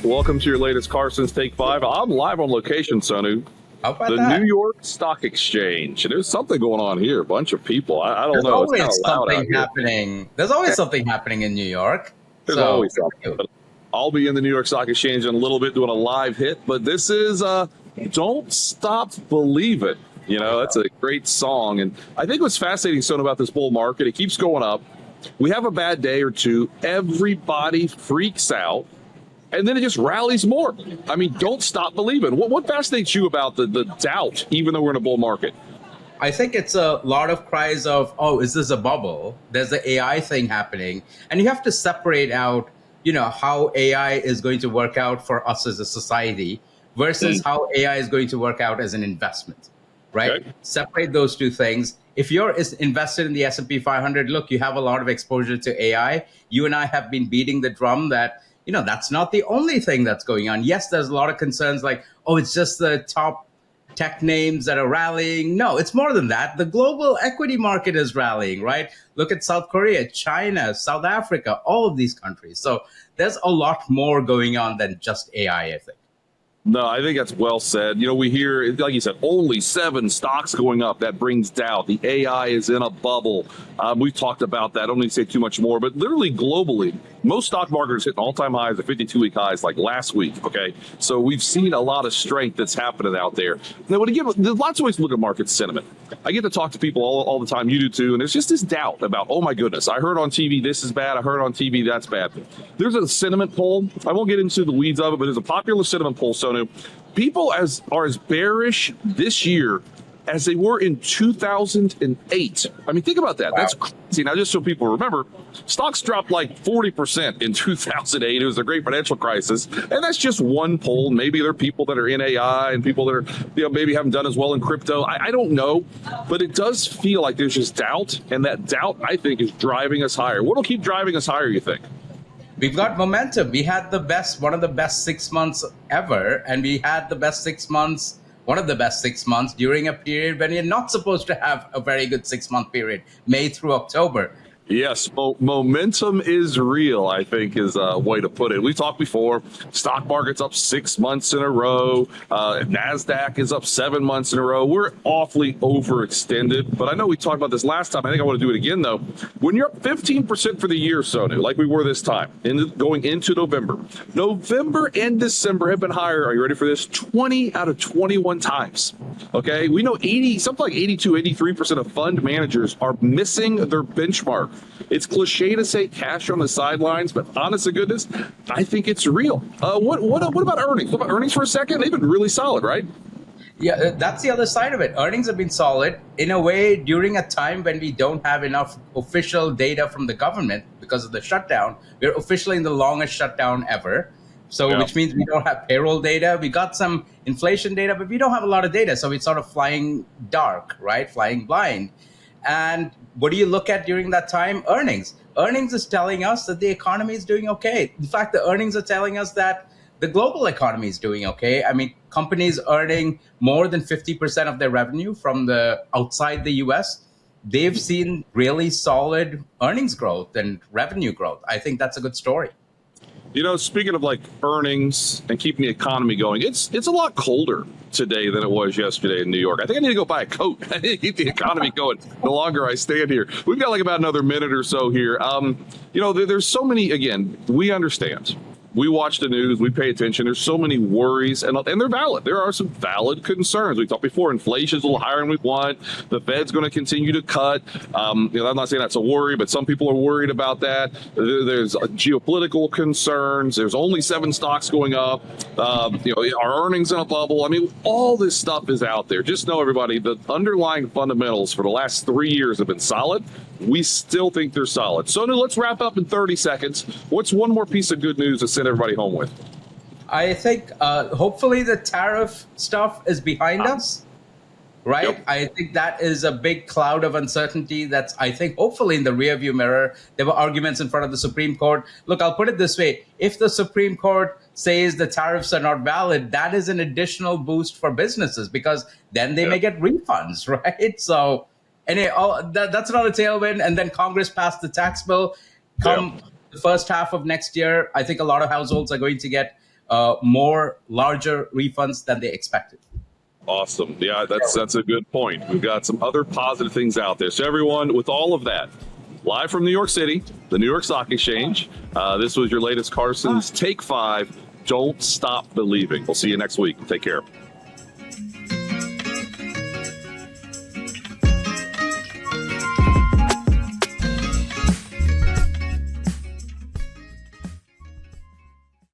Welcome to your latest Carson's Take 5. I'm live on location, Sonu. How about the that? New York Stock Exchange. There's something going on here. A bunch of people. I don't There's know. It's always kind of loud out something here. happening. There's always something happening in New York. There's always something. But I'll be in the New York Stock Exchange in a little bit doing a live hit. But this is Don't Stop Believin'. You know, that's a great song. And I think what's fascinating, Sonu, about this bull market, it keeps going up. We have a bad day or two. Everybody freaks out. And then it just rallies more. I mean, don't stop believing. What fascinates you about the doubt, even though we're in a bull market? I think it's a lot of cries of, oh, is this a bubble? There's the AI thing happening. And you have to separate out, you know, how AI is going to work out for us as a society versus how AI is going to work out as an investment, right? Okay. Separate those two things. If you're invested in the S&P 500, look, you have a lot of exposure to AI. You and I have been beating the drum that, you know, that's not the only thing that's going on. Yes, there's a lot of concerns like, oh, it's just the top tech names that are rallying. No, it's more than that. The global equity market is rallying, right? Look at South Korea, China, South Africa, all of these countries. So there's a lot more going on than just AI, I think. No, I think that's well said. You know, we hear, like you said, only 7 stocks going up. That brings doubt. The AI is in a bubble. We've talked about that. I don't need to say too much more, but literally globally, most stock markets hitting all-time highs, the 52-week highs, like last week, okay? So we've seen a lot of strength that's happening out there. Now, there's lots of ways to look at market sentiment. I get to talk to people all the time. You do too. And there's just this doubt about, oh, my goodness, I heard on TV this is bad. I heard on TV that's bad. There's a sentiment poll. I won't get into the weeds of it, but there's a popular sentiment poll, Sonu. People are as bearish this year as they were in 2008. I mean, think about that. Wow. That's crazy. Now, just so people remember, stocks dropped like 40% in 2008. It was the great financial crisis. And that's just one poll. Maybe there are people that are in AI and people that are, you know, maybe haven't done as well in crypto. I don't know. But it does feel like there's just doubt. And that doubt, I think, is driving us higher. What will keep driving us higher, you think? We've got momentum. We had one of the best 6 months ever. And we had the best 6 months, one of the best 6 months during a period when you're not supposed to have a very good 6-month period, May through October. Yes, momentum is real, I think, is a way to put it. We talked before, stock market's up 6 months in a row. NASDAQ is up 7 months in a row. We're awfully overextended, but I know we talked about this last time. I think I want to do it again, though. When you're up 15% for the year, Sonu, like we were this time, going into November and December have been higher. Are you ready for this? 20 out of 21 times. Okay, we know something like 82, 83% of fund managers are missing their benchmark. It's cliche to say cash on the sidelines, but honest to goodness, I think it's real. What about earnings? What about earnings for a second? They've been really solid, right? Yeah, that's the other side of it. Earnings have been solid in a way during a time when we don't have enough official data from the government because of the shutdown. We're officially in the longest shutdown ever. So, which means we don't have payroll data. We got some inflation data, but we don't have a lot of data. So it's sort of flying dark, right? Flying blind. And what do you look at during that time? Earnings. Earnings is telling us that the economy is doing okay. In fact, the earnings are telling us that the global economy is doing okay. I mean, companies earning more than 50% of their revenue from the outside the US, they've seen really solid earnings growth and revenue growth. I think that's a good story. You know, speaking of like earnings and keeping the economy going, it's a lot colder today than it was yesterday in New York. I think I need to go buy a coat. I need to keep the economy going the longer I stand here. We've got like about another minute or so here. You know, there's so many, again, we understand. We watch the news, we pay attention. There's so many worries, and they're valid. There are some valid concerns. We talked before, inflation's a little higher than we want. The Fed's going to continue to cut. You know, I'm not saying that's a worry, but some people are worried about that. There's geopolitical concerns. There's only 7 stocks going up. You know, our earnings in a bubble. I mean, all this stuff is out there. Just know, everybody, the underlying fundamentals for the last 3 years have been solid. We still think they're solid. Sonu, let's wrap up in 30 seconds. What's one more piece of good news to send everybody home with? I think hopefully the tariff stuff is behind us, right? Yep. I think that is a big cloud of uncertainty that's, I think, hopefully in the rearview mirror. There were arguments in front of the Supreme Court. Look, I'll put it this way. If the Supreme Court says the tariffs are not valid, that is an additional boost for businesses because then they may get refunds, right? So anyway, that's another tailwind. And then Congress passed the tax bill. The first half of next year, I think a lot of households are going to get more larger refunds than they expected. Awesome. Yeah, that's a good point. We've got some other positive things out there. So everyone, with all of that, live from New York City, the New York Stock Exchange, this was your latest Carson's Take 5. Don't stop believing. We'll see you next week. Take care.